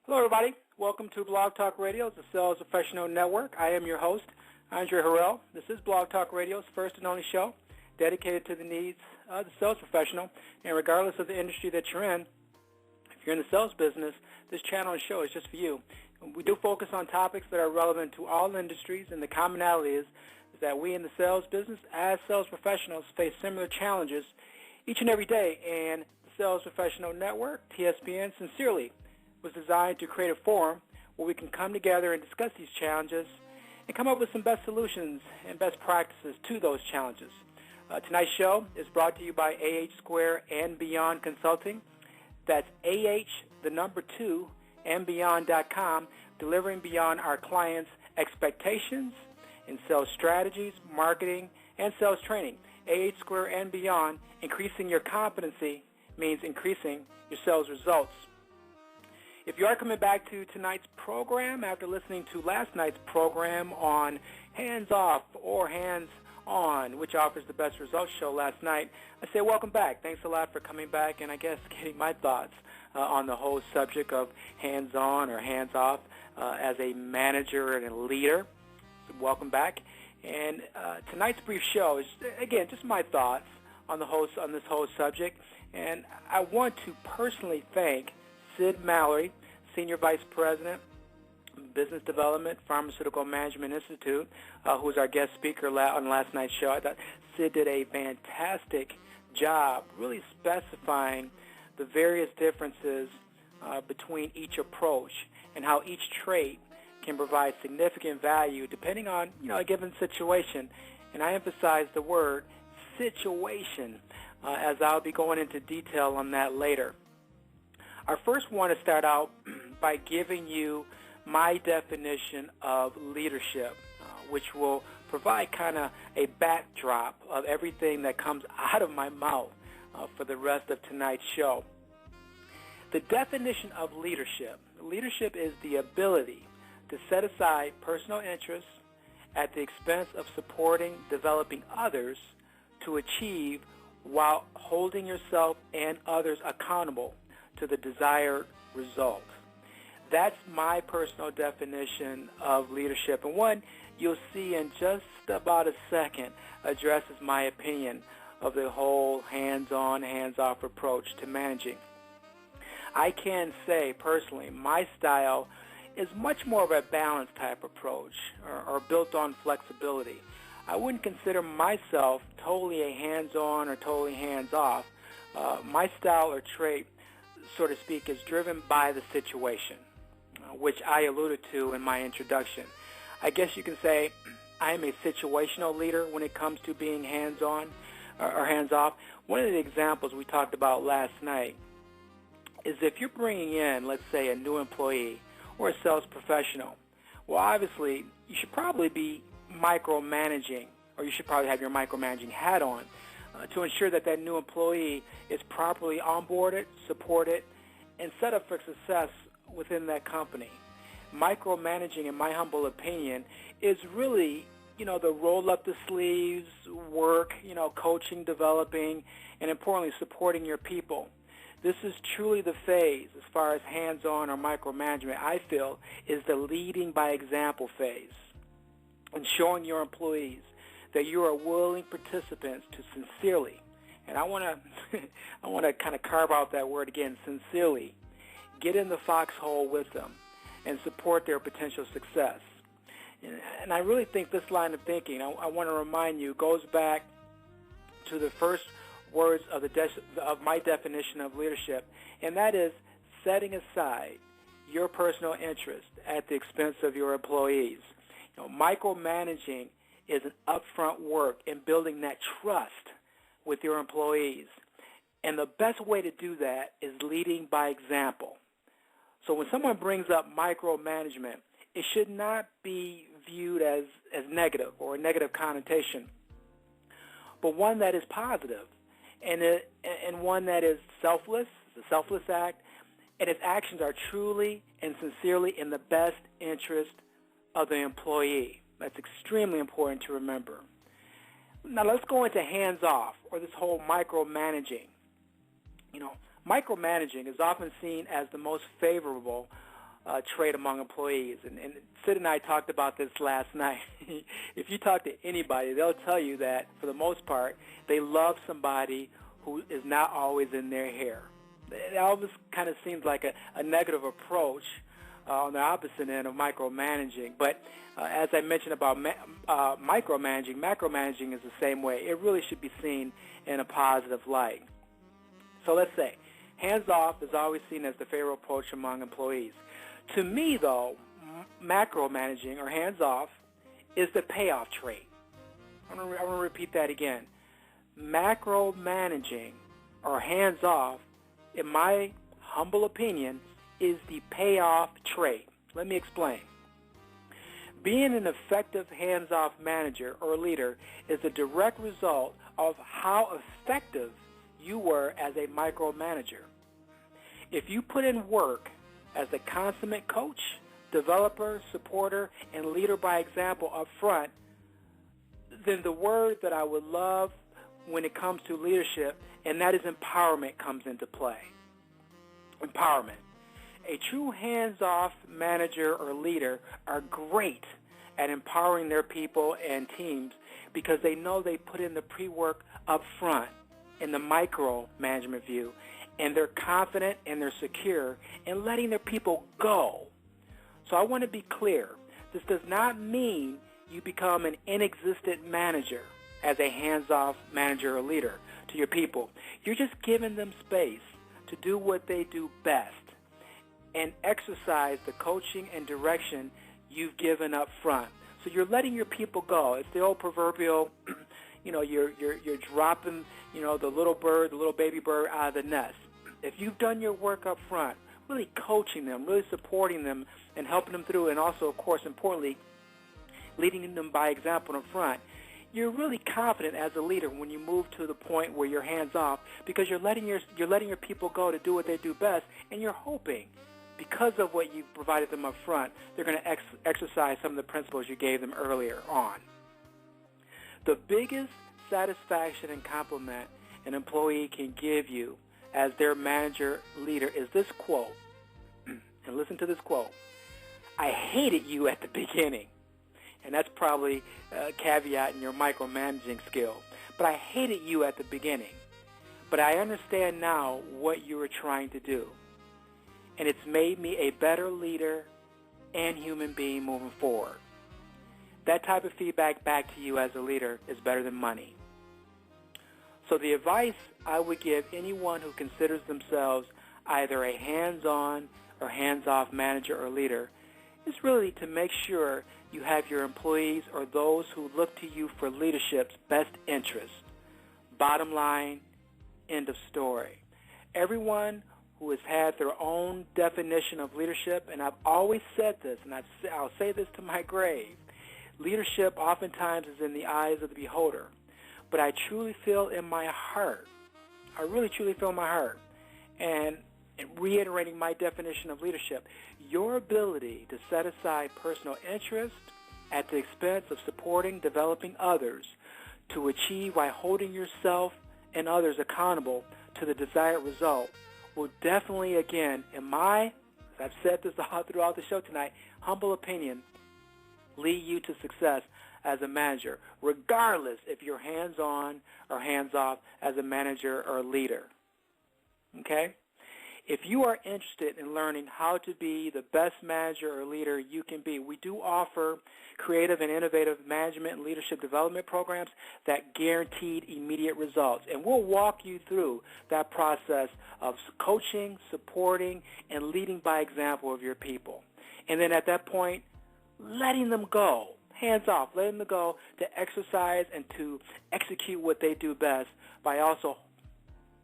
Hello, everybody. Welcome to Blog Talk Radio's the Sales Professional Network. I am your host, Andre Harrell. This is Blog Talk Radio's first and only show dedicated to the needs of the sales professional. And regardless of the industry that you're in, if you're in the sales business, this channel and show is just for you. We do focus on topics that are relevant to all industries, and the commonality is that we in the sales business, as sales professionals, face similar challenges each and every day. And the Sales Professional Network, TSPN, sincerely was designed to create a forum where we can come together and discuss these challenges and come up with some best solutions and best practices to those challenges. Tonight's show is brought to you by AH2 and Beyond Consulting. That's AH2 and Beyond.com, delivering beyond our clients' expectations in sales strategies, marketing, and sales training. AH2 and Beyond, increasing your competency means increasing your sales results. If you are coming back to tonight's program after listening to last night's program on hands-off or hands-on, which offers the best results show last night, I say welcome back. Thanks a lot for coming back and I guess getting my thoughts on the whole subject of hands-on or hands-off as a manager and a leader. Welcome back. And tonight's brief show is, again, just my thoughts on this whole subject. And I want to personally thank Sid Mallory, Senior Vice President, Business Development, Pharmaceutical Management Institute, who was our guest speaker on last night's show. I thought Sid did a fantastic job really specifying the various differences between each approach and how each trait can provide significant value depending on a given situation. And I emphasize the word situation as I'll be going into detail on that later. I first want to start out by giving you my definition of leadership, which will provide kind of a backdrop of everything that comes out of my mouth for the rest of tonight's show. The definition of leadership is the ability to set aside personal interests at the expense of supporting, developing others to achieve while holding yourself and others accountable to the desired result. That's my personal definition of leadership, and one you'll see in just about a second addresses my opinion of the whole hands-on, hands-off approach to managing. I can say personally my style is much more of a balanced type approach or built on flexibility. I wouldn't consider myself totally a hands-on or totally hands-off. My style or trait, so to speak, is driven by the situation, which I alluded to in my introduction. I guess you can say I am a situational leader when it comes to being hands-on or hands-off. One of the examples we talked about last night is if you're bringing in, let's say, a new employee or a sales professional, well, obviously, you should probably be micromanaging, or you should probably have your micromanaging hat on to ensure that that new employee is properly onboarded, supported, and set up for success within that company. Micromanaging, in my humble opinion, is really, the roll up the sleeves work, coaching, developing, and importantly, supporting your people. This is truly the phase, as far as hands-on or micromanagement, I feel, is the leading by example phase, and showing your employees that you are willing participants to sincerely, and I want to kind of carve out that word again, sincerely, get in the foxhole with them and support their potential success. And I really think this line of thinking, I want to remind you, goes back to the first words of my definition of leadership, and that is setting aside your personal interest at the expense of your employees. Micromanaging is an upfront work in building that trust with your employees. And the best way to do that is leading by example. So when someone brings up micromanagement, it should not be viewed as negative or a negative connotation, but one that is positive and one that is selfless, it's a selfless act, and its actions are truly and sincerely in the best interest of the employee. That's extremely important to remember. Now let's go into hands-off, or this whole micromanaging. Micromanaging is often seen as the most favorable trait among employees. And Sid and I talked about this last night. If you talk to anybody, they'll tell you that, for the most part, they love somebody who is not always in their hair. It almost kind of seems like a negative approach on the opposite end of micromanaging. But as I mentioned about micromanaging, macromanaging is the same way. It really should be seen in a positive light. So let's say hands-off is always seen as the favorable approach among employees. To me, though, macromanaging or hands-off is the payoff trait. I'm going to repeat that again. Macromanaging or hands-off, in my humble opinion, is the payoff trait. Let me explain. Being an effective hands-off manager or leader is a direct result of how effective you were as a micromanager. If you put in work as a consummate coach, developer, supporter, and leader by example up front, then the word that I would love when it comes to leadership, and that is empowerment, comes into play. Empowerment. A true hands-off manager or leader are great at empowering their people and teams because they know they put in the pre-work up front in the micro-management view, and they're confident and they're secure in letting their people go. So I want to be clear. This does not mean you become an inexistent manager as a hands-off manager or leader to your people. You're just giving them space to do what they do best and exercise the coaching and direction you've given up front. So you're letting your people go. It's the old proverbial, you're dropping, the little bird, the little baby bird out of the nest. If you've done your work up front, really coaching them, really supporting them and helping them through, and also, of course, importantly, leading them by example in front, you're really confident as a leader when you move to the point where you're hands off, because you're letting your people go to do what they do best, and you're hoping, because of what you provided them up front, they're going to exercise some of the principles you gave them earlier on. The biggest satisfaction and compliment an employee can give you as their manager leader is this quote, and listen to this quote: "I hated you at the beginning." And that's probably a caveat in your micromanaging skill. But I hated you at the beginning. But I understand now what you were trying to do. And it's made me a better leader and human being moving forward. That type of feedback back to you as a leader is better than money. So the advice I would give anyone who considers themselves either a hands-on or hands-off manager or leader is really to make sure you have your employees or those who look to you for leadership's best interest. Bottom line, end of story. Everyone who has had their own definition of leadership, and I've always said this, and I'll say this to my grave, leadership oftentimes is in the eyes of the beholder. But I truly feel in my heart, I really truly feel in my heart, and reiterating my definition of leadership, your ability to set aside personal interest at the expense of supporting, developing others to achieve by holding yourself and others accountable to the desired result will definitely, again, in my, as I've said this all throughout the show tonight, humble opinion, lead you to success as a manager, regardless if you're hands-on or hands-off as a manager or leader. Okay? If you are interested in learning how to be the best manager or leader you can be, we do offer creative and innovative management and leadership development programs that guaranteed immediate results. And we'll walk you through that process of coaching, supporting, and leading by example of your people. And then at that point, letting them go, hands off, letting them go to exercise and to execute what they do best by also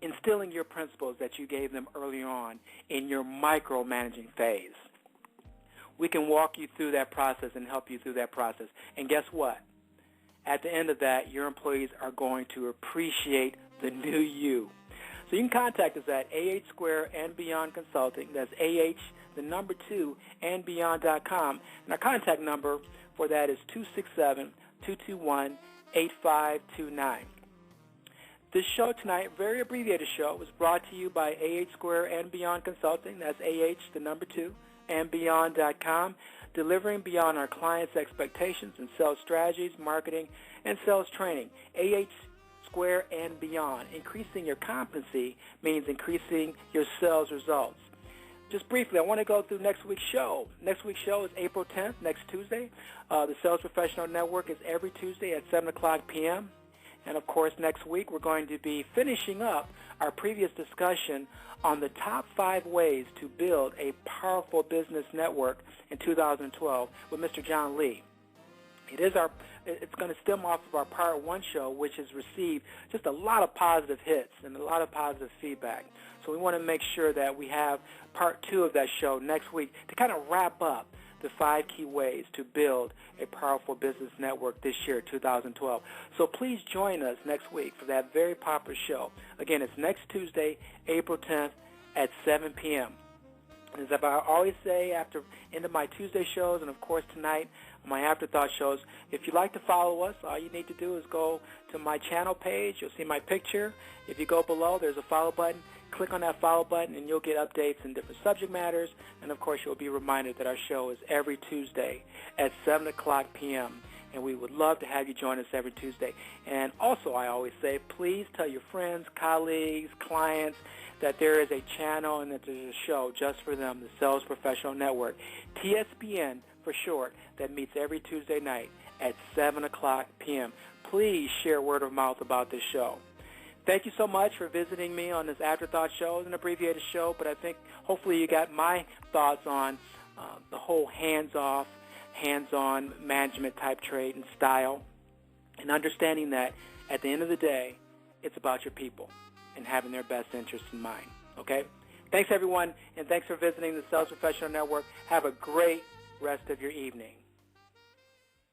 instilling your principles that you gave them early on in your micromanaging phase. We can walk you through that process and help you through that process. And guess what? At the end of that, your employees are going to appreciate the new you. So you can contact us at AH Square and Beyond Consulting. That's AH, the number 2, and Beyond.com. And our contact number for that is 267-221-8529. This show tonight, very abbreviated show, was brought to you by AH Square and Beyond Consulting. That's AH, the number 2, squareandbeyond.com, delivering beyond our clients' expectations in sales strategies, marketing, and sales training. Square and Beyond. Increasing your competency means increasing your sales results. Just briefly, I want to go through next week's show. Next week's show is April 10th, next Tuesday. The Sales Professional Network is every Tuesday at 7 o'clock p.m. And, of course, next week we're going to be finishing up our previous discussion on the top 5 ways to build a powerful business network in 2012 with Mr. John Lee. It's going to stem off of our Part 1 show, which has received just a lot of positive hits and a lot of positive feedback. So we want to make sure that we have Part 2 of that show next week to kind of wrap up the 5 key ways to build a powerful business network this year, 2012. So please join us next week for that very popular show. Again, it's next Tuesday, April 10th at 7 p.m. As I always say after end of my Tuesday shows, and of course tonight on my Afterthought shows, if you'd like to follow us, all you need to do is go to my channel page. You'll see my picture. If you go below, there's a follow button. Click on that follow button, and you'll get updates in different subject matters. And of course, you'll be reminded that our show is every Tuesday at 7 o'clock p.m. And we would love to have you join us every Tuesday. And also, I always say, please tell your friends, colleagues, clients, that there is a channel and that there's a show just for them, the Sales Professional Network, TSPN for short, that meets every Tuesday night at 7 o'clock p.m. Please share word of mouth about this show. Thank you so much for visiting me on this Afterthought show. It's an abbreviated show, but I think hopefully you got my thoughts on the whole hands-off, hands-on management type trait and style, and understanding that at the end of the day, it's about your people and having their best interests in mind, okay? Thanks, everyone, and thanks for visiting the Sales Professional Network. Have a great rest of your evening.